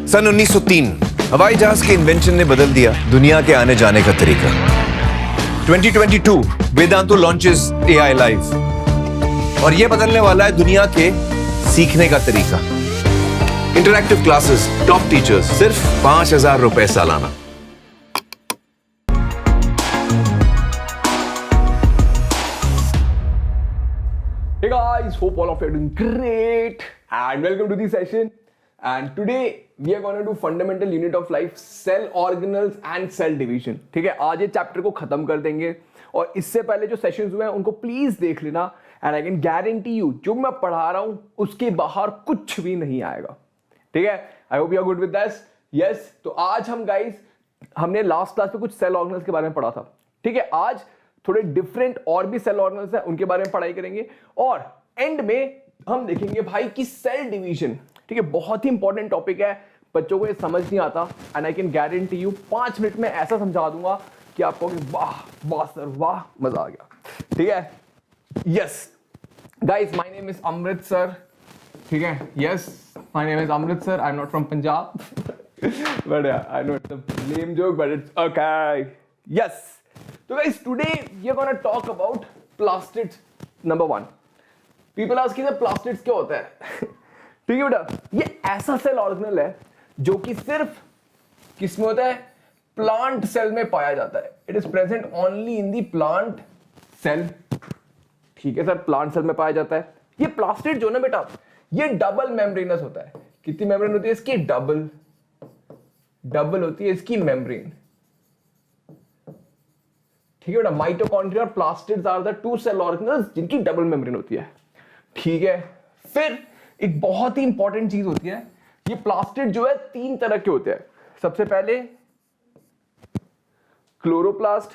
सन 1903 हवाई जहाज के इन्वेंशन ने बदल दिया दुनिया के आने जाने का तरीका। 2022 वेदांतो लॉन्चेस एआई लाइव और यह बदलने वाला है दुनिया के सीखने का तरीका। इंटरैक्टिव क्लासेस, टॉप टीचर्स, सिर्फ 5,000 रुपए सालाना। Hey guys, hope all of you are doing great and welcome to the session. And today we are going to do fundamental unit of life, cell organelles and cell division. ठीक है, आज ये chapter को खत्म कर देंगे और इससे पहले जो सेशंस हुए हैं उनको प्लीज देख लेना। And I can guarantee you जो मैं पढ़ा रहा हूं उसके बाहर कुछ भी नहीं आएगा। ठीक है, I hope you are good with this. Yes, तो आज हम गाइस हमने लास्ट क्लास में कुछ सेल ऑर्गेनल्स के बारे में पढ़ा था। ठीक है, आज थोड़े डिफरेंट और भी सेल ऑर्गेनल्स हैं, उनके बारे में पढ़ाई करेंगे और एंड में हम देखेंगे भाई कि सेल डिवीजन। ठीक है, बहुत ही इंपॉर्टेंट टॉपिक है, बच्चों को ये समझ नहीं आता and I can guarantee you 5 minute में ऐसा समझा दूंगा कि आपको वाह वाह सर वाह, मजा आ गया। ठीक है, yes guys, my name is Amrit sir. ठीक है, yes my name is Amrit sir, I am not from Punjab but I know it's a lame joke but it's okay. Yes, तो guys today we are gonna talk about plastids. Number 1, people ask कि plastids क्या होता है। ठीक है बेटा, ये ऐसा सेल ऑर्गेनल है जो कि सिर्फ किसमें होता है, प्लांट सेल में पाया जाता है। It is present only in the plant cell. ठीक है सर, प्लांट सेल में पाया जाता है। ये प्लास्टिड जो ना बेटा, ये डबल मेम्ब्रेनस होता है। कितनी मेम्ब्रेन होती है इसकी? डबल होती है इसकी मेम्ब्रेन। ठीक है बेटा, माइटोकॉन्ड्रिया और plastids are the 2 cell organelles जिनकी डबल मेम्ब्रेन होती है। ठीक है, फिर एक बहुत ही इंपॉर्टेंट चीज होती है, ये प्लास्टिड जो है 3 तरह के होते हैं। सबसे पहले क्लोरोप्लास्ट।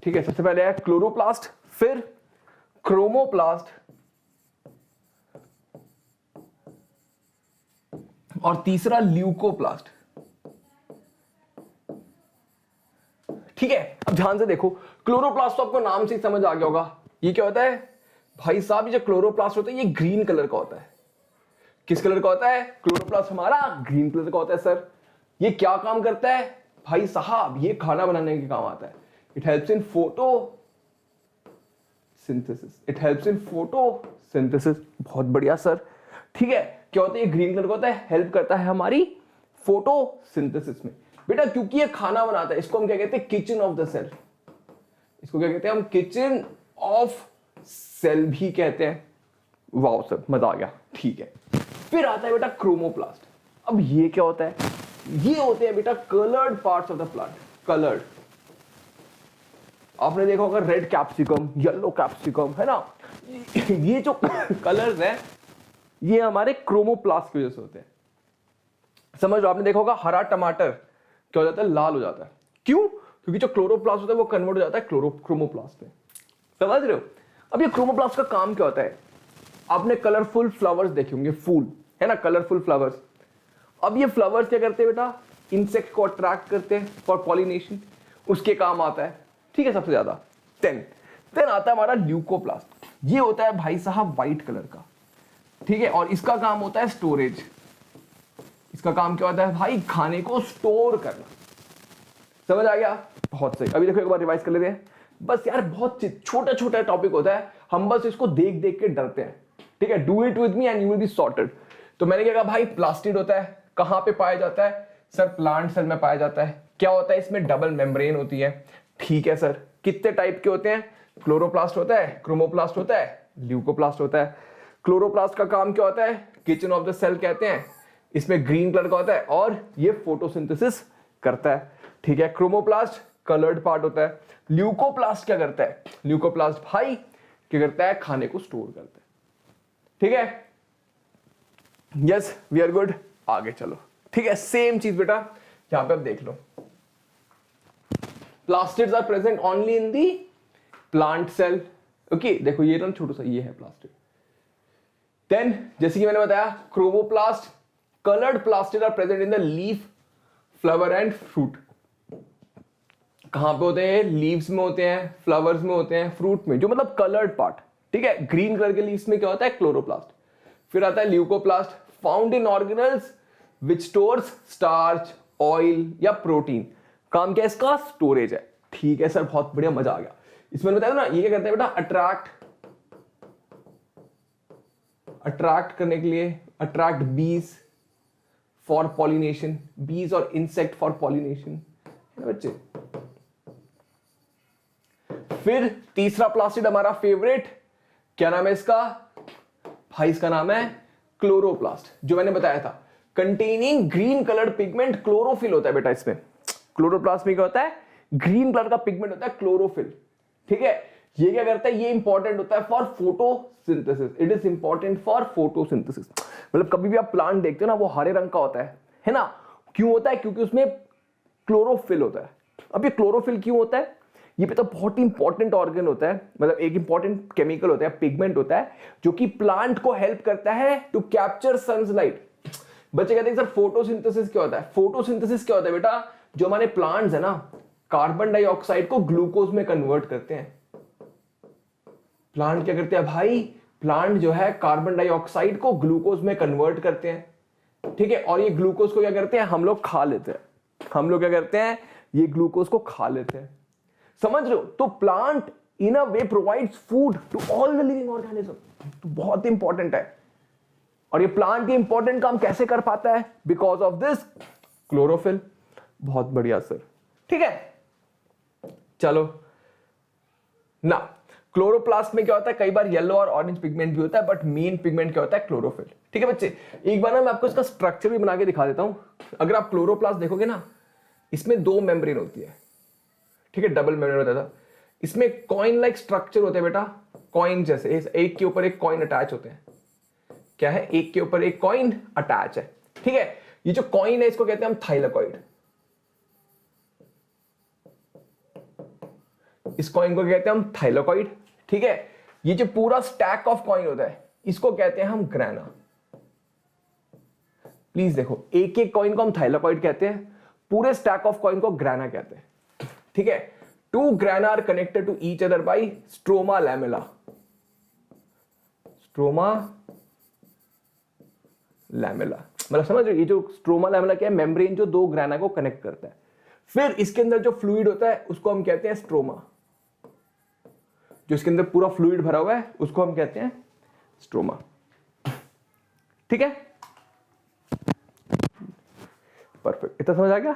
ठीक है, सबसे पहले है क्लोरोप्लास्ट, फिर क्रोमोप्लास्ट और तीसरा ल्यूकोप्लास्ट। ठीक है, अब ध्यान से देखो, क्लोरोप्लास्ट तो आपको नाम से ही समझ आ गया होगा। ये क्या होता है भाई साहब? ये जो क्लोरोप्लास्ट होता है ये ग्रीन कलर का होता है। किस कलर का होता है? क्लोरोप्लास्ट हमारा ग्रीन कलर का होता है। सर ये क्या काम करता है भाई साहब? ये खाना बनाने के काम आता है। It helps in photosynthesis. बहुत बढ़िया सर। ठीक है, क्या होता है? ये ग्रीन कलर का होता है, हेल्प करता है हमारी फोटोसिंथेसिस में। बेटा क्योंकि ये खाना बनाता है, इसको हम क्या कहते हैं? Kitchen of the cell. इसको क्या कहते हैं हम? किचन ऑफ सेल भी कहते हैं। वाओ सर, मजा आ गया। ठीक है, फिर आता है बेटा क्रोमोप्लास्ट। अब ये क्या होता है? ये होते हैं बेटा coloured parts of the plant. Coloured, आपने देखा होगा रेड कैप्सिकम, येलो कैप्सिकम, है ना? ये जो कलर्स हैं ये हमारे क्रोमोप्लास्ट की वजह से होते हैं। समझ लो, आपने देखा होगा हरा टमाटर क्या हो जाता है? लाल हो जाता है। क्यों? क्योंकि जो क्लोरोप्लास्ट होता है वो कन्वर्ट हो जाता है क्रोमोप्लास्ट में। समझ रहे हो? अब ये क्रोमोप्लास्ट का काम क्या होता है? आपने कलरफुल फ्लावर्स देखे होंगे, फूल, है ना, कलरफुल फ्लावर्स। अब ये फ्लावर्स क्या करते हैं बेटा? इंसेक्ट को अट्रैक्ट करते हैं फॉर पॉलिनेशन, उसके काम आता है। ठीक है, सबसे ज्यादा। देन आता है हमारा ल्यूकोप्लास्ट। ये होता है भाई साहब व्हाइट कलर का। ठीक है, और इसका काम होता है स्टोरेज। इसका काम क्या होता है भाई? खाने को स्टोर करना। समझ आ गया? बहुत सही। अभी देखो एक बार रिवाइज कर लेते हैं। बस यार बहुत छोटा छोटा टॉपिक होता है, हम बस इसको देख देख के डरते हैं। ठीक है, do it with me and you will be sorted. तो मैंने क्या कहा भाई? प्लास्टिड होता है, कहां पे पाया जाता है? सर प्लांट सेल में पाया जाता है। क्या होता है इसमें? डबल मेम्ब्रेन होती है। ठीक है सर, कितने टाइप के होते हैं? क्लोरोप्लास्ट होता है, क्रोमोप्लास्ट होता है, ल्यूकोप्लास्ट होता है। क्लोरोप्लास्ट का काम क्या होता है? किचन ऑफ द सेल कहते हैं। इसमें ग्रीन कलर का होता है और ये फोटोसिंथेसिस करता है। ठीक है, क्रोमोप्लास्ट कलर्ड पार्ट होता है। ल्यूकोप्लास्ट क्या करता है? ल्यूकोप्लास्ट भाई क्या करता है? खाने को स्टोर करता है। ठीक है, यस वी आर गुड। आगे चलो। ठीक है, सेम चीज बेटा यहां पे आप देख लो। Plastids are present only in the plant cell. Okay, देखो ये ना छोटा सा ये है प्लास्टिड। देन जैसे कि मैंने बताया chromoplast, coloured plastid are present in the leaf, flower and fruit. कहां पे होते हैं? लीव्स में होते हैं, फ्लावर्स में होते हैं, फ्रूट में, जो मतलब कलर्ड पार्ट। ठीक है, ग्रीन कलर के लीव्स में क्या होता है? क्लोरोप्लास्ट। फिर आता है leucoplast, found in organelles which stores starch, oil या प्रोटीन। काम क्या है इसका? स्टोरेज है। ठीक है सर, बहुत बढ़िया, मजा आ गया। इसमें बताया ना, ये क्या करते हैं बेटा? अट्रैक्ट करने के लिए, अट्रैक्ट बीज फॉर पॉलिनेशन, बीज और इंसेक्ट फॉर पॉलिनेशन, है ना बच्चे। फिर तीसरा प्लास्टिड हमारा फेवरेट, क्या नाम है इसका भाई? इसका नाम है क्लोरोप्लास्ट, जो मैंने बताया था, containing green coloured pigment, chlorophyll होता है बेटा इसमें। क्लोरोप्लास्ट में क्या होता है? ग्रीन कलर का पिगमेंट होता है, क्लोरोफिल। ठीक है, ये क्या करता है? ये इंपॉर्टेंट होता है for photosynthesis. It is important for photosynthesis. मतलब कभी भी आप प्लांट देखते हो ना, वो हरे रंग का होता है ना? क्यों होता है? क्योंकि उसमें क्लोरोफिल होता है। अब ये क्लोरोफिल क्यों होता है? ये भी तो बहुत ही इंपॉर्टेंट ऑर्गन होता है, मतलब एक इंपॉर्टेंट केमिकल होता है, पिगमेंट होता है, जो कि प्लांट को हेल्प करता है टू कैप्चर सनलाइट। बच्चे कहते हैं सर फोटोसिंथेसिस क्या होता है? फोटोसिंथेसिस क्या होता है बेटा? जो हमारे प्लांट्स है ना, कार्बन डाइऑक्साइड को ग्लूकोज में कन्वर्ट करते हैं। प्लांट क्या करते हैं भाई? प्लांट जो है कार्बन डाइऑक्साइड को ग्लूकोज में कन्वर्ट करते हैं। ठीक है, और ये ग्लूकोज को क्या करते हैं? हम लोग खा लेते हैं। हम लोग क्या करते हैं? ये ग्लूकोज को खा लेते हैं। समझ रहे हो? तो plant in a way provides food to all the living organism. तो बहुत इंपॉर्टेंट है। और ये प्लांट ये इंपॉर्टेंट काम कैसे कर पाता है? Because of this chlorophyll. बहुत बढ़िया सर। ठीक है, चलो ना, क्लोरोप्लास्ट में क्या होता है? कई बार येलो और ऑरेंज पिगमेंट भी होता है, बट मेन पिगमेंट क्या होता है? क्लोरोफिल। ठीक है बच्चे, एक बार ना मैं आपको इसका स्ट्रक्चर भी बना के दिखा देता हूं। अगर आप क्लोरोप्लास्ट देखोगे ना, इसमें दो मेम्ब्रेन होती है। ठीक है, डबल मेम्ब्रेन होता था। इसमें कॉइन लाइक स्ट्रक्चर होते हैं बेटा, कॉइन जैसे, एक के ऊपर एक कॉइन अटैच होते हैं। क्या है? एक के ऊपर एक कॉइन अटैच है। ठीक है, ये जो कॉइन है इसको कहते हैं हम थाइलाकॉइड। इस कॉइन को कहते हैं हम थाइलाकॉइड। ठीक है, ये जो पूरा स्टैक ऑफ कॉइन होता है इसको कहते हैं हम ग्रेना। प्लीज देखो, एक एक कॉइन को हम थाइलाकॉइड कहते हैं, पूरे स्टैक ऑफ कॉइन को ग्रेना कहते हैं। ठीक है, two grana are connected to each other by stroma lamella. Stroma lamella मतलब समझ रहे हो? ये जो स्ट्रोमा लैमेला क्या है? मेम्ब्रेन जो दो ग्रेना को कनेक्ट करता है। फिर इसके अंदर जो फ्लूइड होता है उसको हम कहते हैं स्ट्रोमा। जो इसके अंदर पूरा फ्लूइड भरा हुआ है उसको हम कहते हैं स्ट्रोमा। ठीक है, परफेक्ट। इतना समझ आ गया?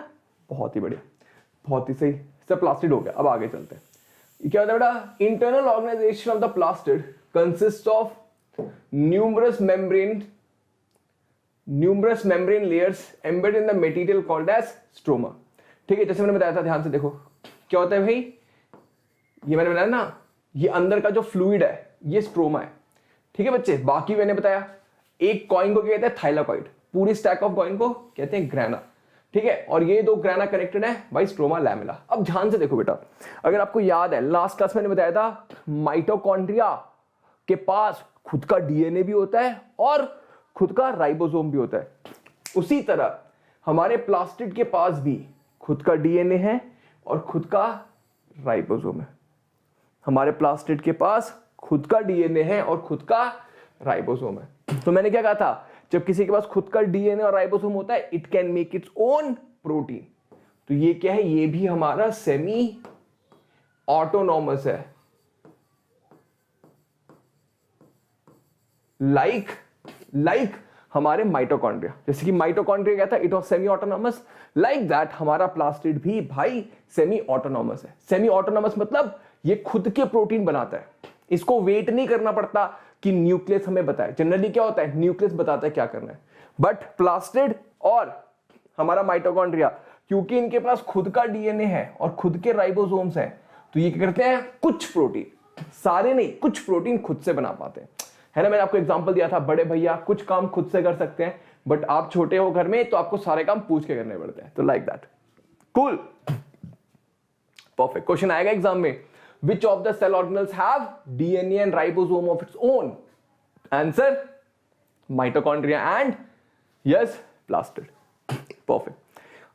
बहुत ही बढ़िया, बहुत ही सही। सब प्लास्टिड हो गया। अब आगे चलते हैं। ये क्या होता है बेटा? Internal organisation of the plastid consist of numerous membrane layers embedded in the material called as stroma. ठीक है, जैसे मैंने बताया था, ध्यान से देखो क्या होता है भाई। ये मैंने बताया ना, ये अंदर का जो फ्लूइड है ये स्ट्रोमा है। ठीक है बच्चे, बाकी मैंने बताया एक कॉइन को कहते हैं थाइलाकॉइड, पूरी स्टैक ऑफ कॉइन को कहते हैं ग्रेना। ठीक है, और ये दो ग्रेना कनेक्टेड है बाय स्ट्रोमा लैमेला। अब ध्यान से देखो बेटा, अगर आपको याद है लास्ट क्लास मैंने बताया था माइटोकॉन्ड्रिया के पास खुद का डीएनए भी होता है और खुद का राइबोसोम भी होता है। उसी तरह हमारे प्लास्टिड के पास भी खुद का डीएनए है और खुद का राइबोसोम है। हमारे प्लास्टिड के पास खुद का डीएनए है और खुद का राइबोसोम है। तो मैंने क्या कहा था, जब किसी के पास खुद का डीएनए और राइबोसोम होता है, it can make its own protein. तो ये क्या है? ये भी हमारा सेमी ऑटोनॉमस है। लाइक हमारे माइटोकॉन्ड्रिया, जैसे कि माइटोकॉन्ड्रिया क्या था? It was semi autonomous. Like that हमारा प्लास्टिड भी भाई सेमी ऑटोनॉमस है। सेमी ऑटोनॉमस मतलब ये खुद के प्रोटीन बनाता है, इसको वेट नहीं करना पड़ता कि न्यूक्लियस हमें बताए। जनरली क्या होता है? न्यूक्लियस बताता है क्या करना है। बट प्लास्टिड और हमारा माइटोकॉन्ड्रिया, क्योंकि इनके पास खुद का डीएनए है और खुद के राइबोसोम्स हैं, तो ये क्या करते हैं? कुछ प्रोटीन, सारे नहीं, कुछ प्रोटीन खुद से बना पाते हैं। है ना, मैंने आपको एग्जांपल दिया था, बड़े भैया कुछ काम खुद से कर सकते हैं, बट आप छोटे हो घर में तो आपको सारे काम पूछ के करने पड़ते हैं। तो like that, cool, perfect. Question आएगा एग्जाम में, which of the cell organelles have DNA and ribosome of its own? Answer, mitochondria and yes, plastid. Perfect.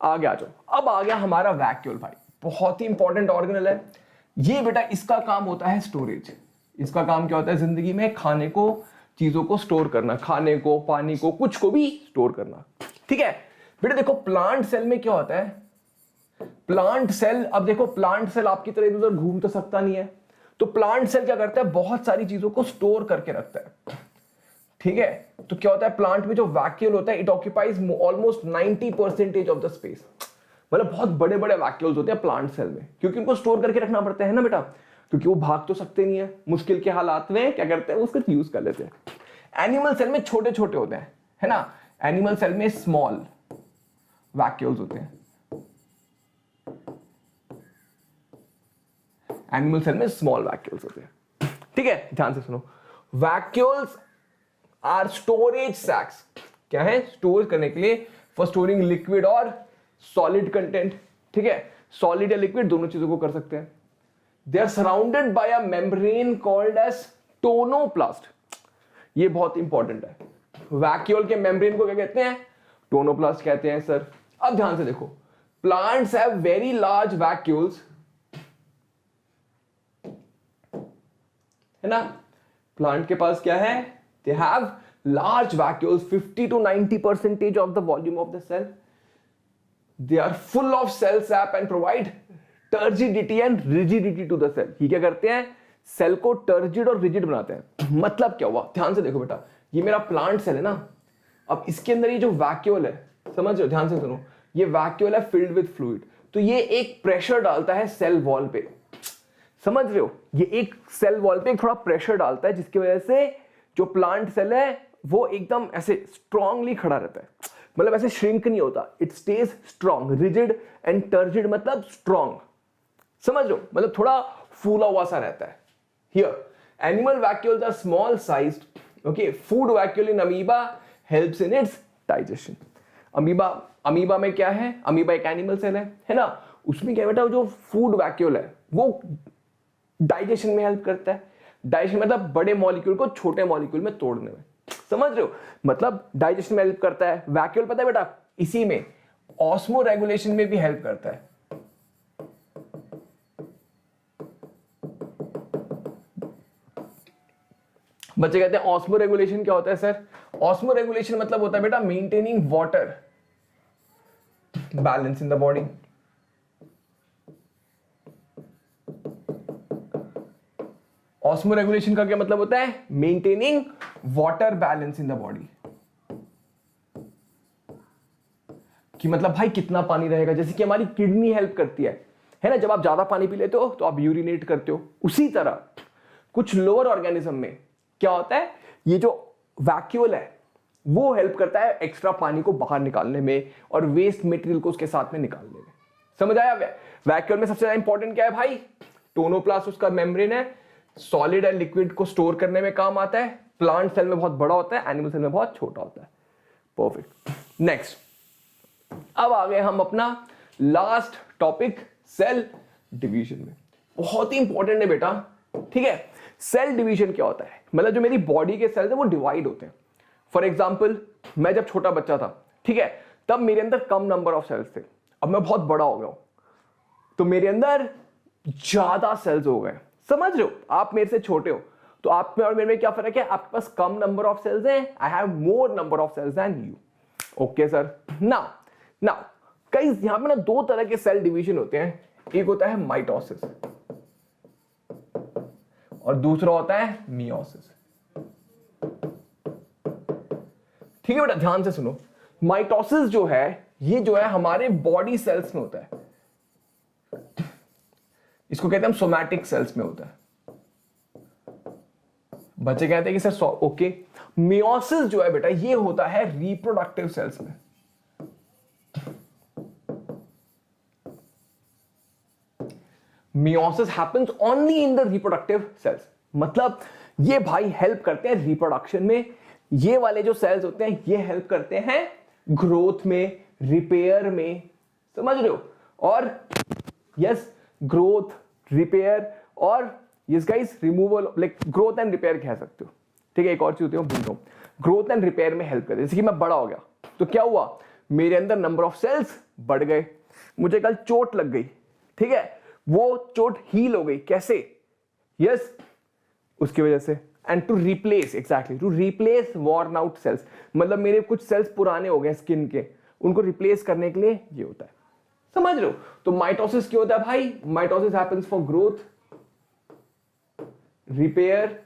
आगे आ जाओ। अब आ गया हमारा वैक्यूल भाई, बहुत ही इंपॉर्टेंट ऑर्गेनल है ये बेटा। इसका काम होता है स्टोरेज। इसका काम क्या होता है जिंदगी में? खाने को चीजों को स्टोर करना, खाने को, पानी को, कुछ को भी स्टोर करना। ठीक है बेटा, देखो प्लांट सेल में क्या होता है, प्लांट सेल, अब देखो प्लांट सेल आपकी तरह इधर घूम तो सकता नहीं है, तो प्लांट सेल क्या करता है, बहुत सारी चीजों को स्टोर करके रखता है। ठीक है, तो क्या होता है प्लांट में जो वैक्यूल होता है, it occupies almost 90% of the space, मतलब बहुत बड़े बड़े वैक्यूल्स होते हैं प्लांट सेल में, क्योंकि उनको स्टोर करके रखना पड़ता है ना बेटा, क्योंकि वो भाग तो सकते नहीं है, मुश्किल के हालात में क्या करते हैं उसको यूज कर लेते हैं। एनिमल सेल में छोटे छोटे होते हैं, है ना, एनिमल सेल में स्मॉल वैक्यूल्स होते हैं, एनिमल सेल में स्मॉल वैक्यूल्स होते हैं। ठीक है, ध्यान से सुनो, वैक्यूल्स आर स्टोरेज सैक्स, क्या है, स्टोर करने के लिए, फॉर स्टोरिंग लिक्विड और सॉलिड कंटेंट। ठीक है, सॉलिड या लिक्विड दोनों चीजों को कर सकते हैं। They are surrounded by a membrane called as tonoplast, ये बहुत इंपॉर्टेंट है, वैक्यूल के मेम्ब्रेन को क्या कहते हैं, टोनोप्लास्ट कहते हैं सर। अब ध्यान से देखो, plants have very large vacuoles, है ना, प्लांट के पास क्या है, they have large vacuoles, 50 to 90% of the volume of the cell. They are full of cell sap and provide turgidity and rigidity to the cell. ये क्या करते हैं, cell को टर्जिड और रिजिड बनाते हैं। मतलब क्या हुआ, ध्यान से देखो बेटा, ये मेरा प्लांट सेल है ना, अब इसके अंदर ये जो वैक्यूल है, समझ रहे हो, ध्यान से सुनो, ये वैक्यूल है फिल्ड विद फ्लूइड, तो ये एक प्रेशर डालता है सेल वॉल पे, समझ रहे हो, ये एक सेल वॉल पे एक थोड़ा प्रेशर डालता है, जिसकी वजह से जो प्लांट सेल है वो एकदम ऐसे स्ट्रांगली खड़ा रहता है, मतलब ऐसे श्रिंक नहीं होता, it stays strong, rigid and turgid मतलब स्ट्रांग, समझ लो, मतलब थोड़ा फूला हुआ सा रहता है। Here animal vacuoles are small sized, okay, food vacuole in amoeba helps in its digestion. Amoeba में क्या है, अमीबा एक एनिमल सेल है ना, उसमें क्या बेटा, जो फूड वैक्यूल है वो डाइजेशन में हेल्प करता है। डाइजेशन मतलब बड़े मॉलिक्यूल को छोटे मॉलिक्यूल में तोड़ने में, समझ रहे हो, मतलब डाइजेशन में हेल्प करता है। वैक्यूल पता है बेटा, इसी में ऑस्मो रेगुलेशन में भी हेल्प करता है। बच्चे कहते हैं ऑस्मो रेगुलेशन क्या होता है सर, ऑस्मो रेगुलेशन मतलब होता है बेटा maintaining water balance in the body. Osmo regulation का क्या मतलब होता है, maintaining water balance in the body, कि मतलब भाई कितना पानी रहेगा, जैसे कि हमारी किडनी हेल्प करती है ना, जब आप ज्यादा पानी पी लेते हो तो आप यूरिनेट करते हो, उसी तरह कुछ लोअर ऑर्गेनिज्म में क्या होता है, ये जो वैक्यूल है वो हेल्प करता है एक्स्ट्रा पानी को बाहर निकालने में और वेस्ट मटेरियल को उसके साथ में निकालने में। समझ आया? वैक्यूल में सबसे ज्यादा इंपॉर्टेंट क्या है भाई, टोनोप्लास्ट उसका मेम्ब्रेन है, सॉलिड एंड लिक्विड को स्टोर करने में काम आता है, प्लांट सेल में बहुत बड़ा होता है, एनिमल सेल में बहुत छोटा होता है। परफेक्ट, नेक्स्ट, अब आ गए हम अपना लास्ट टॉपिक, सेल डिवीजन में। बहुत ही इंपॉर्टेंट है बेटा, ठीक है। सेल डिवीजन क्या होता है, मतलब जो मेरी बॉडी के सेल्स है वो डिवाइड होते हैं। फॉर एग्जाम्पल, मैं जब छोटा बच्चा था, ठीक है, तब मेरे अंदर कम नंबर ऑफ सेल्स थे। अब मैं बहुत बड़ा हो गया हूं तो मेरे अंदर ज्यादा सेल्स हो गए। समझ रहे हो, आप मेरे से छोटे हो तो आप में और मेरे में क्या फर्क है, आपके पास कम नंबर ऑफ सेल्स हैं, I have more number of cells than you. Okay sir, now कई यहां पे ना दो तरह के सेल डिवीजन होते हैं, एक होता है माइटोसिस और दूसरा होता है मियोसिस। ठीक है बेटा, ध्यान से सुनो, माइटोसिस जो है ये जो है हमारे बॉडी सेल्स में होता है, इसको कहते हैं हम सोमैटिक सेल्स में होता है। बच्चे कहते हैं कि सर ओके, मियोसिस जो है बेटा ये होता है रिप्रोडक्टिव सेल्स में। Meiosis happens only in the reproductive cells, मतलब ये भाई हेल्प करते हैं रिप्रोडक्शन में। ये वाले जो सेल्स होते हैं ये हेल्प करते हैं ग्रोथ में, रिपेयर में, समझ रहे हो। और यस, ग्रोथ, रिपेयर और yes guys removal, like growth and repair कह सकते हो। ठीक है, एक और चीज होती है भूल रहा हूं, ग्रोथ एंड रिपेयर में हेल्प करते हैं। जैसे कि मैं बड़ा हो गया तो क्या हुआ, मेरे अंदर नंबर ऑफ सेल्स बढ़ गए, मुझे कल चोट लग गई, ठीक है, वो चोट हील हो गई, कैसे, यस उसकी वजह से and to replace, exactly to replace worn out cells, मतलब मेरे कुछ सेल्स पुराने हो गए स्किन के, उनको रिप्लेस करने के लिए ये होता है। समझ रहे हो? तो माइटोसिस क्यों होता है भाई? Mitosis happens for growth, repair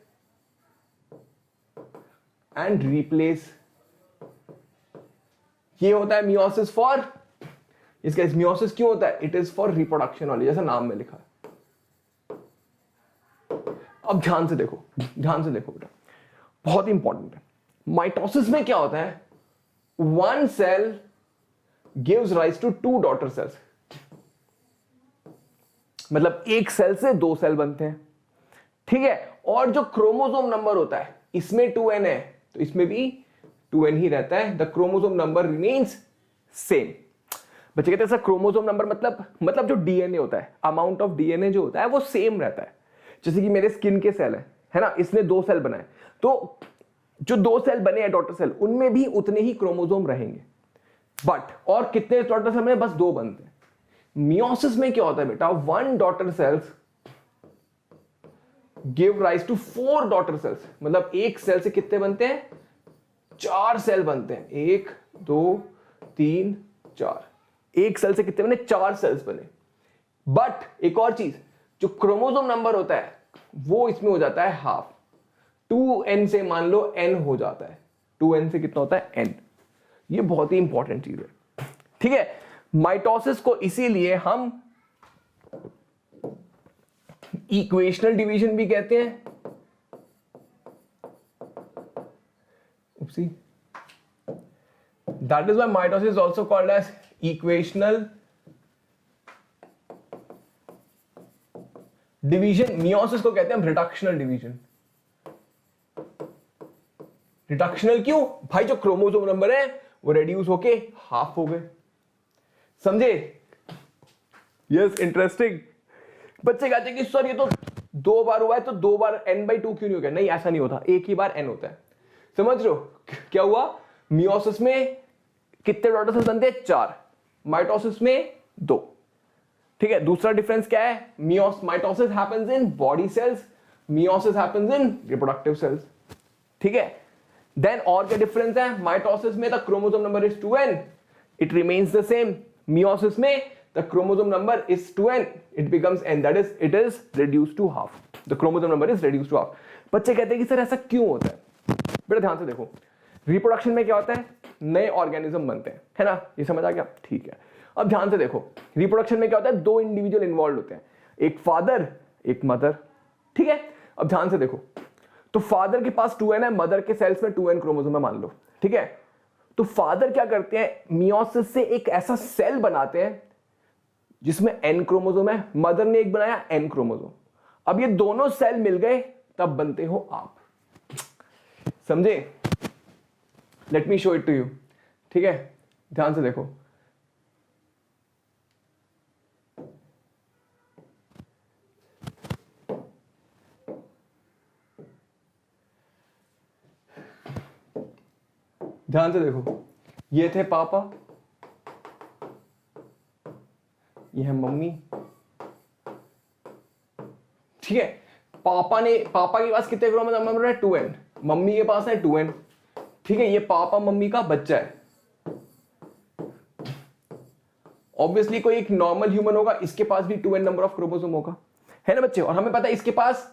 and replace. ये होता है मियोसिस फॉर, इसका मियोसिस क्यों होता है? It is for reproduction only, जैसा नाम में लिखा है। अब ध्यान से देखो, ध्यान से देखो बेटा, बहुत इंपॉर्टेंट है। माइटोसिस में क्या होता है? One cell gives rise to two daughter cells, मतलब एक सेल से दो सेल बनते हैं, ठीक है। और जो क्रोमोसोम नंबर होता है, इसमें 2n है तो इसमें भी 2n ही रहता है। The chromosome number remains same. बच्चे कहते हैं सर क्रोमोसोम नंबर मतलब जो डीएनए होता है, अमाउंट ऑफ डीएनए जो होता है वो सेम रहता है। जैसे कि मेरे स्किन के सेल है ना, इसने 2 सेल बनाए, तो जो 2 सेल बने हैं डॉटर सेल, उनमें भी उतने ही क्रोमोसोम रहेंगे। बट और कितने डॉटर सेल में? बस 2 बनते हैं। मियोसिस में क्या होता है बेटा? 1 daughter cells give rise to 4 daughter cells, मतलब एक सेल से कितने बनते हैं? 4 सेल बनते हैं। 1 2 3 4, एक सेल से कितने बने? 4 सेल्स बने। बट एक और चीज, जो क्रोमोसोम नंबर होता है वो इसमें हो जाता है हाफ। 2n से मान लो n हो जाता है, 2n से कितना होता है? n। ये बहुत ही इंपॉर्टेंट चीज है, ठीक है। माइटोसिस को इसीलिए हम इक्वेशनल डिवीजन भी कहते हैं। That is why mitosis is also called as equational division. Meiosis को कहते हैं हम रिडक्शनल डिवीजन। रिडक्शनल क्यों भाई? जो क्रोमोसोम नंबर है वो रेड्यूस होके हाफ हो गए, समझे? Yes, interesting. बच्चे कहते हैं कि सर ये तो 2 बार हुआ है, तो 2 बार n/2 क्यों नहीं हो गया? नहीं, ऐसा नहीं होता, एक ही बार n होता है। समझ रहे हो क्या हुआ? मियोसिस में कितने डॉटर सेल्स बनते हैं? 4, माइटोसिस में 2, ठीक है। दूसरा डिफरेंस क्या है? Mitosis happens in body cells, meiosis happens in reproductive cells, ठीक है। देन और क्या डिफरेंस है? माइटोसिस में the chromosome number is 2n, it remains the same. Meiosis में the chromosome number is 2n, it becomes n, that is it is reduced to half. The chromosome number is reduced to half. बच्चे कहते हैं कि sir ऐसा क्यों होता है? बेटा ध्यान से देखो, रिप्रोडक्शन में क्या होता है? नए ऑर्गेनिज्म बनते हैं, है ना? ये समझ आ गया? ठीक है। अब ध्यान से देखो, रिप्रोडक्शन में क्या होता है? 2 इंडिविजुअल इन्वॉल्व होते हैं, एक फादर एक मदर, ठीक है। अब ध्यान से देखो, तो फादर के पास 2n है, मदर के सेल्स में 2n क्रोमोसोम है मान लो, ठीक है। तो फादर क्या करते हैं? मियोसिस से एक ऐसा सेल बनाते हैं जिसमें n क्रोमोसोम है, मदर ने एक बनाया n क्रोमोसोम। अब ये दोनों सेल मिल गए तब बनते हो आप, समझे? Let me show it to you, ठीक है। ध्यान से देखो, ध्यान से देखो, ये थे पापा, ये है मम्मी, ठीक है। पापा के पास कितने क्रोमोसोम नंबर है? 2n। मम्मी के पास है 2n, ठीक है। ये पापा मम्मी का बच्चा है। ऑब्वियसली कोई एक नॉर्मल ह्यूमन होगा, इसके पास भी 2n नंबर ऑफ क्रोमोसोम होगा, है ना बच्चे? और हमें पता है इसके पास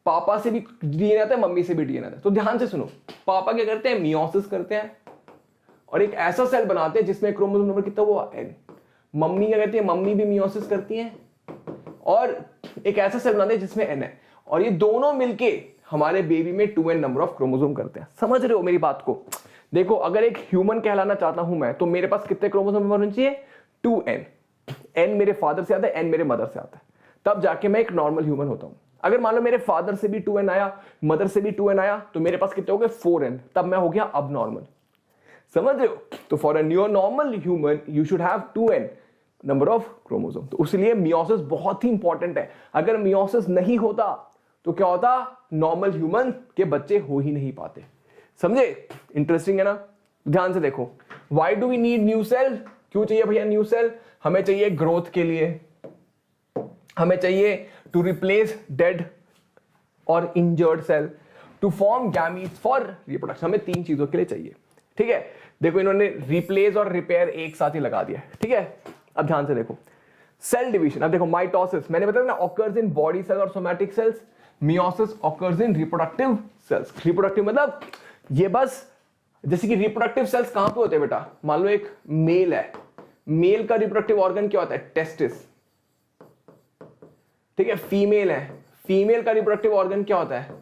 पापा से भी डीएनए आता है, मम्मी से भी डीएनए आता है। तो ध्यान से सुनो, पापा क्या करते हैं? मियोसिस करते हैं और एक ऐसा सेल बनाते हैं जिसमें क्रोमोसोम नंबर कितना हुआ? n। मम्मी क्या करती है? मम्मी भी मियोसिस करती है और एक ऐसा सेल बनाते हैं जिसमें n है, और ये दोनों मिलके हमारे बेबी में 2n नंबर ऑफ क्रोमोसोम करते हैं। समझ रहे हो मेरी बात को? देखो, अगर एक ह्यूमन कहलाना चाहता हूं मैं, तो मेरे पास कितने क्रोमोसोम नंबर होने चाहिए? 2n। n मेरे फादर से आता है, n मेरे मदर से आता है, तब जाके मैं एक नॉर्मल ह्यूमन होता हूं। अगर मान लो मेरे फादर से भी 2n आया, मदर से भी 2n आया, तो मेरे पास कितने हो गए? 4n, तब मैं हो गया अब नॉर्मल। समझ रहे हो? तो for a new normal human you should have 2n number of chromosome. तो इसलिए मियोसिस बहुत ही इंपॉर्टेंट है। अगर मियोसिस नहीं होता तो क्या होता? नॉर्मल ह्यूमन के बच्चे हो ही नहीं पाते। समझे? इंटरेस्टिंग है ना? ध्यान से देखो, why do we need new cell? क्यों चाहिए भैया न्यू सेल? हमें चाहिए ग्रोथ के लिए, हमें चाहिए टू रिप्लेस डेड और injured cell, to form gametes for reproduction. हमें 3 चीजों के लिए चाहिए, ठीक है। देखो इन्होंने रिप्लेस और रिपेयर एक साथ ही लगा दिया, ठीक है। अब ध्यान से देखो, सेल डिवीजन। अब देखो माइटोसिस मैंने बताया ना ऑकर्स इन बॉडी सेल और somatic cells, meiosis occurs in reproductive sales. Reproductive मतलब ये बस जैसे कि रिप्रोडक्टिव सेल्स कहां पे होते हैं बेटा, मान लो एक मेल है, मेल का रिप्रोडक्टिव ऑर्गन क्या होता है, टेस्टिस, ठीक है। फीमेल है, फीमेल का रिप्रोडक्टिव ऑर्गन क्या होता है,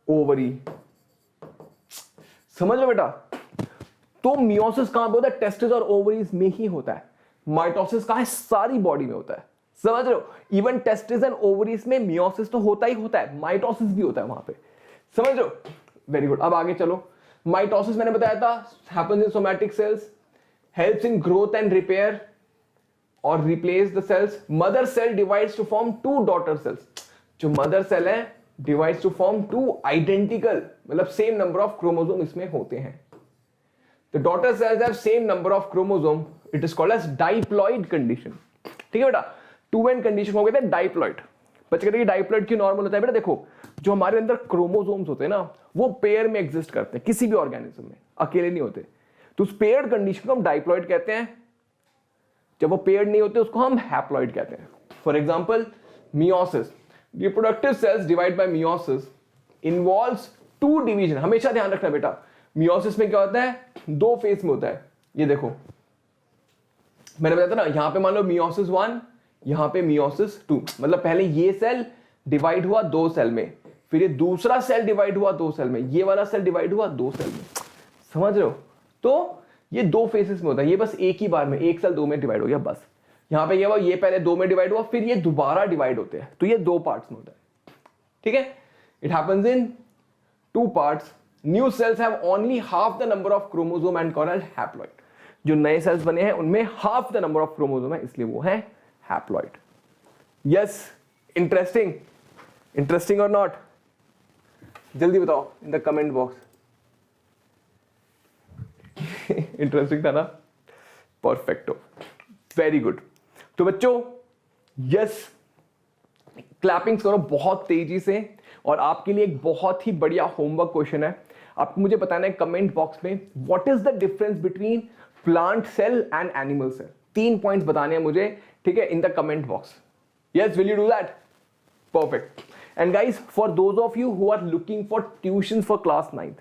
ओवरी। समझ लो बेटा, तो मियोसिस कहां पे होता है, टेस्टिस और ओवरीज में ही होता है। माइटोसिस कहां है, सारी बॉडी में होता है। समझ रहे हो, इवन टेस्टिस एंड ओवरीज में मियोसिस तो होता ही होता है, माइटोसिस भी होता है वहां पे। समझ रहे हो, वेरी गुड। अब आगे चलो, माइटोसिस मैंने बताया था happens in somatic cells, helps in growth and repair और replace the cells. Mother cell divides to form 2 daughter cells. जो मदर सेल है डिवाइड्स टू फॉर्म 2 आइडेंटिकल, मतलब सेम नंबर ऑफ क्रोमोसोम इसमें होते हैं। The daughter cells have same number of chromosome. It is called as diploid condition. ठीक है बेटा, 2n condition हो गए थे डाइप्लॉइड। बच्चे कहते हैं डाइप्लॉइड क्यों नॉर्मल होता है बेटा, देखो जो हमारे अंदर क्रोमोसोम्स होते हैं ना वो पेयर में एग्जिस्ट करते हैं, किसी भी ऑर्गेनिज्म में अकेले नहीं होते। तो उस पेयर्ड कंडीशन को हम डाइप्लॉइड कहते हैं। जब वो पेयर्ड नहीं होते उसको हम हैप्लॉइड कहते हैं। For example meiosis, reproductive cells divide by meiosis involves 2 division. हमेशा ध्यान रखना बेटा, मियोसिस में क्या होता है, 2 फेज में होता है। ये देखो मैंने बताया था ना, यहां पे मान लो मियोसिस 1, यहां पे मियोसिस 2, मतलब पहले ये सेल डिवाइड हुआ 2 सेल में, फिर ये दूसरा सेल डिवाइड हुआ 2 सेल में, ये वाला सेल डिवाइड हुआ 2 सेल में। समझ रहे हो, तो ये 2 फेजेस में होता है। ये बस एक ही बार में एक सेल 2 में डिवाइड हो गया बस। यहां पे क्या हुआ, ये पहले 2 में डिवाइड हुआ, फिर ये दोबारा डिवाइड होते हैं, तो ये 2 पार्ट्स में होता है, ठीक है। It happens in 2 parts. New cells have only half the number of chromosome and called haploid. जो नए सेल्स बने हैं उनमें half the number of chromosome है, इसलिए वो है haploid. Yes, interesting, interesting or not? जल्दी बताओ in the comment box. Interesting था ना? Perfecto. Very good. तो बच्चों yes, क्लैपिंग्स करो बहुत तेजी से। और आपके लिए एक बहुत ही बढ़िया होमवर्क क्वेश्चन है, आपको मुझे बताना है कमेंट बॉक्स में what is the difference between plant cell and animal cell. 3 points बताने हैं मुझे, ठीक है, in the comment box. Yes, will you do that? Perfect. And guys, for those of you who are looking for tuition for class 9th,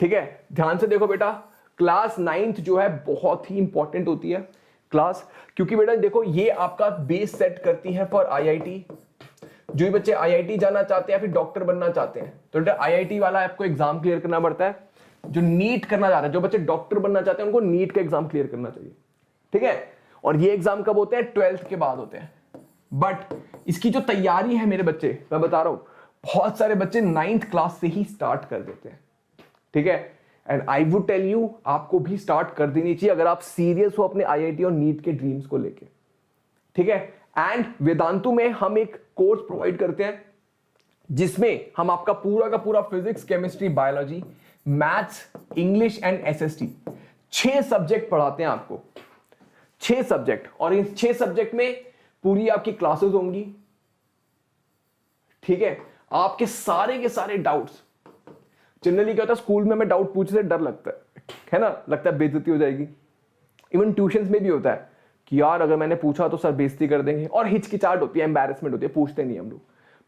ठीक है, ध्यान से देखो बेटा, क्लास 9th जो है बहुत ही इंपॉर्टेंट होती है क्लास, क्योंकि बेटा देखो ये आपका बेस सेट करती है फॉर आईआईटी। जो भी बच्चे आईआईटी जाना चाहते हैं फिर डॉक्टर बनना चाहते हैं, तो बेटा आईआईटी वाला आपको एग्जाम क्लियर करना पड़ता है। जो नीट करना चाहते हैं, जो बच्चे डॉक्टर बनना चाहते हैं, उनको नीट का एग्जाम क्लियर करना चाहिए, ठीक है। और ये एग्जाम कब होते हैं, 12th के बाद होते हैं। बट इसकी जो तैयारी है मेरे बच्चे, मैं बता रहा हूं, बहुत सारे बच्चे 9th क्लास से ही स्टार्ट कर देते हैं, ठीक है। And I would tell you, आपको भी स्टार्ट कर देनी चाहिए अगर आप सीरियस हो अपने आईआईटी और नीट के ड्रीम्स को लेके, ठीक है। एंड वेदांतु में हम एक कोर्स प्रोवाइड करते हैं जिसमें हम आपका पूरा का पूरा physics, chemistry, biology, maths, English and SST 6 subject पढ़ाते हैं आपको, 6 सब्जेक्ट। और इन 6 सब्जेक्ट में पूरी आपकी क्लासेस होंगी, ठीक है। आपके सारे के सारे डाउट्स, जनरली क्या होता है स्कूल में हमें डाउट पूछने से डर लगता है ना, लगता है बेइज्जती हो जाएगी। इवन ट्यूशंस में भी होता है कि यार अगर मैंने पूछा तो सर बेइज्जती कर देंगे, और हिचकिचाहट होती है, एम्बैरेसमेंट होती है, पूछते नहीं हम लोग।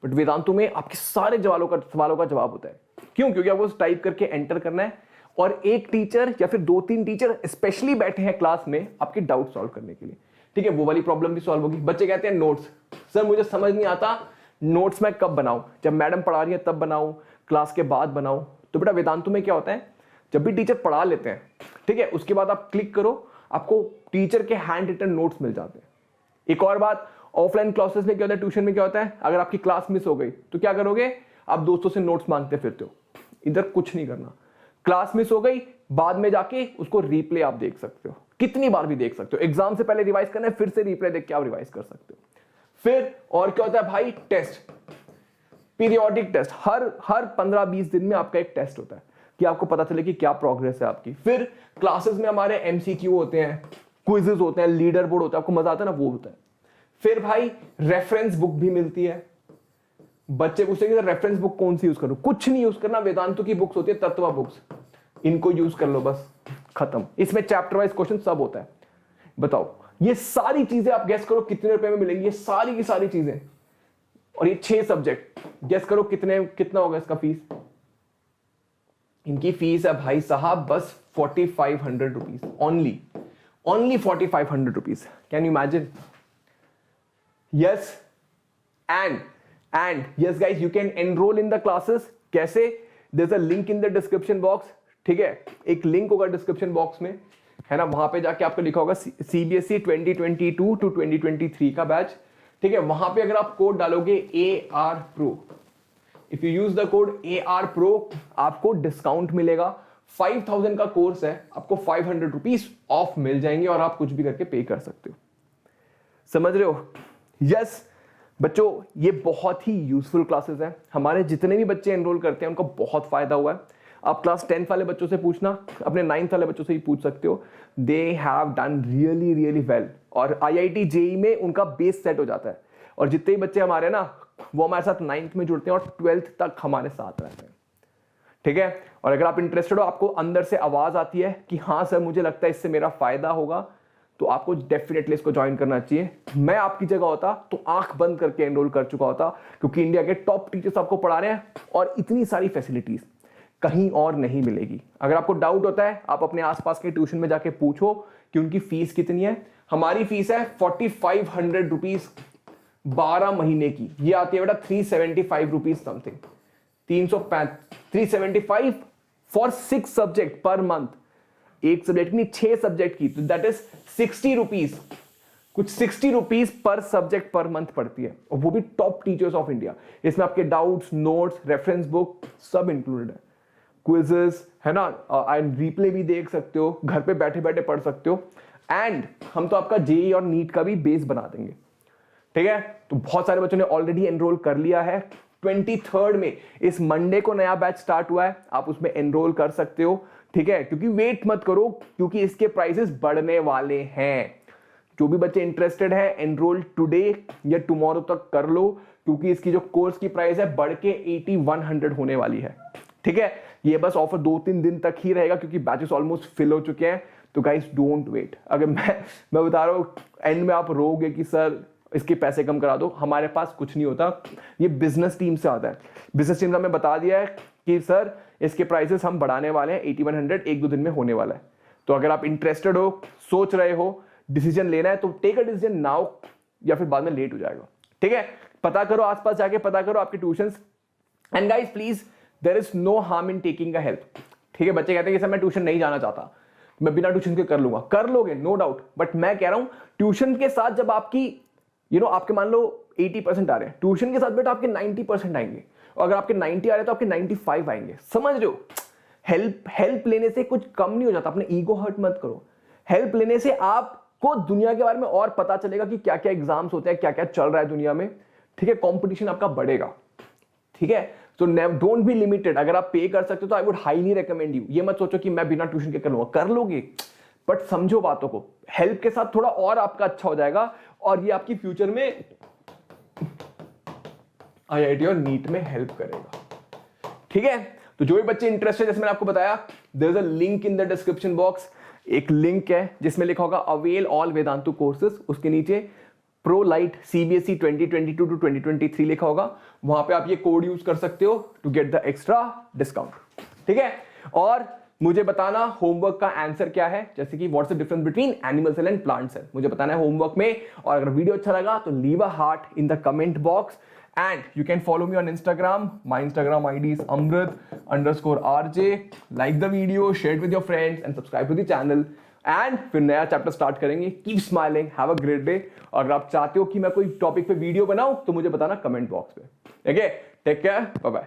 बट वेदांतु में आपके सारे सवालों का जवाब होता है। क्यों? क्योंकि आपको टाइप करके एंटर करना है और एक टीचर या फिर 2-3 टीचर स्पेशली बैठे हैं क्लास में आपके डाउट सॉल्व करने के लिए, ठीक है। वो वाली प्रॉब्लम भी सॉल्व होगी। बच्चे कहते हैं नोट्स, सर मुझे समझ नहीं आता नोट्स मैं कब बनाऊं, जब मैडम पढ़ा रही है तब बनाऊं, क्लास के बाद बनाऊं। तो बेटा वेदांतु में क्या होता है, जब भी टीचर पढ़ा लेते हैं, ठीक है, उसके बाद आप क्लिक करो, आपको टीचर के हैंड रिटन नोट्स मिल जाते हैं। एक और बात, ऑफलाइन क्लासेस में क्या होता है, ट्यूशन में क्या होता है, अगर आपकी क्लास मिस हो गई तो क्या करोगे, आप दोस्तों से नोट्स मांगते फिरते हो। इधर कुछ नहीं करना, क्लास मिस हो गई, बाद में जाके उसको रिप्ले आप देख सकते हो, कितनी बार भी देख सकते हो। एग्जाम से पहले रिवाइज करना है, फिर से रिप्ले देख के आप रिवाइज कर सकते हो। फिर और क्या होता है भाई, टेस्ट, पीरियोडिक टेस्ट, हर 15-20 दिन में आपका एक टेस्ट होता है कि आपको पता चले कि क्या प्रोग्रेस है आपकी। फिर क्लासेस में हमारे एमसीक्यू होते हैं, क्विजेस होते हैं, लीडर बोर्ड होता है, आपको मजा आता है ना, वो होता है। फिर भाई रेफरेंस बुक भी मिलती है, बच्चे पूछते हैं कि रेफरेंस बुक कौन सी यूज करूं, कुछ नहीं यूज करना, वेदांतु की बुक्स होती है, तत्वा बुक्स, इनको यूज कर लो बस, खत्म। इसमें चैप्टर वाइज क्वेश्चन सब होता है। बताओ ये सारी चीजें आप गेस करो कितने रुपए में मिलेंगी, ये सारी की सारी चीजें, और ये 6 सब्जेक्ट, गेस करो कितना होगा इसका फीस। इनकी फीस है भाई साहब बस 4500 rupees, only 4500 rupees. Can you imagine? Yes and yes guys, you can enroll in the classes। कैसे? there's a link in the description box, ठीक है, एक लिंक होगा डिस्क्रिप्शन बॉक्स में, है ना, वहां पे जाके आपको लिखा होगा CBSE 2022 to 2023 का बैच, ठीक है। वहां पे अगर आप कोड डालोगे AR Pro, if you use the code AR Pro आपको डिस्काउंट मिलेगा। 5000 का कोर्स है, आपको 500 रुपीज ऑफ मिल जाएंगे और आप कुछ भी करके पे कर सकते हो। समझ रहे हो? यस बच्चों, ये बहुत ही यूजफुल क्लासेस हैं। हमारे जितने भी बच्चे एनरोल करते हैं उनको बहुत फायदा हुआ है। आप क्लास 10th वाले बच्चों से पूछना, अपने 9th वाले बच्चों से ही पूछ सकते हो, they have done really well. और IIT JEE में उनका बेस सेट हो जाता है। और जितने भी बच्चे हमारे ना, वो हमारे साथ 9th में जुड़ते हैं और 12th तक हमारे साथ रहते हैं, ठीक है। और अगर आप इंटरेस्टेड हो, आपको अंदर से आवाज आती है कि हाँ सर मुझे लगता है इससे मेरा फायदा होगा, तो आपको डेफिनेटली इसको ज्वाइन करना चाहिए। मैं आपकी जगह होता तो आंख बंद करके एनरोल कर चुका होता, क्योंकि इंडिया के टॉप टीचर्स आपको पढ़ा रहे हैं और इतनी सारी फैसिलिटीज कहीं और नहीं मिलेगी। अगर आपको डाउट होता है, आप अपने आसपास के ट्यूशन में जाके पूछो कि उनकी फीस कितनी है। हमारी फीस है 4500 रुपीज 12 महीने की, ये आती है बेटा 375 rupees something, 375 for 6 subject per month, एक सब्जेक्ट की नहीं 6 सब्जेक्ट की, तो दैट इज 60 रुपीज, कुछ 60 rupees per subject per month पड़ती है, और वो भी टॉप टीचर्स ऑफ इंडिया। इसमें आपके डाउट्स, नोट्स, रेफरेंस बुक सब इंक्लूडेड है, क्विजेस, है ना, एंड रिप्ले भी देख सकते हो, घर पे बैठे बैठे पढ़ सकते हो। एंड हम तो आपका JEE और नीट का भी बेस बना देंगे, ठीक है। तो बहुत सारे बच्चों ने ऑलरेडी एनरोल कर लिया है। 23rd में इस मंडे को नया बैच स्टार्ट हुआ है, आप उसमें एनरोल कर सकते हो, ठीक है। क्योंकि वेट मत करो, क्योंकि इसके प्राइसेस बढ़ने वाले हैं। जो भी बच्चे इंटरेस्टेड हैं, एनरोल टुडे या टुमारो तक कर लो, क्योंकि इसकी जो कोर्स की प्राइस है बढ़ के 8100 होने वाली है, ठीक है। ये बस ऑफर 2-3 दिन तक ही रहेगा, क्योंकि बैचेस ऑलमोस्ट फिल हो चुके हैं। तो गाइस डोंट वेट। अगर मैं बता रहा हूं, एंड में आप रोगे कि सर इसके पैसे कम करा दो, हमारे पास कुछ नहीं होता, ये बिजनेस टीम से आता है। बिजनेस टीम ने हमें बता दिया है कि सर इसके प्राइसेस हम बढ़ाने वाले हैं, 8100 1-2 दिन में होने वाला है। तो अगर आप इंटरेस्टेड हो, सोच रहे हो, डिसीजन लेना है, तो टेक अ डिसीजन नाउ, या फिर बाद में लेट हो जाएगा, ठीक है। पता करो, आसपास जाके पता करो आपके tuitions. And guys please, there is no harm in taking a help, ठीक है। बच्चे कहते हैं कि सर मैं ट्यूशन नहीं जाना चाहता, मैं बिना ट्यूशन के कर लूंगा, कर लोगे नो डाउट, बट मैं कह रहा हूं ट्यूशन के साथ जब आपकी आपके मान लो 80% आ रहे हैं, ट्यूशन के साथ बेटा आपके 90% आएंगे, और अगर आपके 90 आ रहे हैं तो आपके 95 आएंगे। समझ रहे हो? हेल्प लेने से कुछ कम नहीं हो जाता, अपने ईगो हर्ट मत करो। हेल्प लेने से आपको दुनिया के बारे में और पता चलेगा कि क्या क्या एग्जाम्स होते हैं, क्या क्या चल रहा है दुनिया में, ठीक है। कॉम्पिटिशन आपका बढ़ेगा, ठीक है। तो डोंट बी लिमिटेड। अगर आप पे कर सकते हो तो I would highly recommend you. ये मत सोचो कि मैं बिना ट्यूशन के कर लूंगा, कर लोगे, बट समझो बातों को। हेल्प के साथ थोड़ा और आपका अच्छा हो जाएगा, और ये आपकी फ्यूचर में IIT और नीट में हेल्प करेगा, ठीक है। तो जो भी बच्चे इंटरेस्टेड, जैसे मैंने आपको बताया, there is a link in the description box. एक लिंक है जिसमें लिखा होगा अवेल ऑल वेदांतु कोर्सेज, उसके नीचे प्रो लाइट CBSE 2022 to 2023 लिखा होगा, वहां पे आप ये कोड यूज कर सकते हो to get the extra discount, ठीक है। और मुझे बताना होमवर्क का आंसर क्या है, जैसे कि what's the difference between animal cell and plant cell, मुझे बताना है होमवर्क में। और अगर वीडियो अच्छा लगा तो leave a heart in the comment box, and you can follow me on Instagram. My Instagram ID is Amrit_RJ. Like the video, share it with your friends and subscribe to the channel. And फिर नया chapter start करेंगे। Keep smiling, have a great day. और अगर आप चाहते हो कि मैं कोई टॉपिक पे वीडियो बनाऊं तो मुझे बताना कमेंट बॉक्स पे, ठीक है। Take care, bye bye.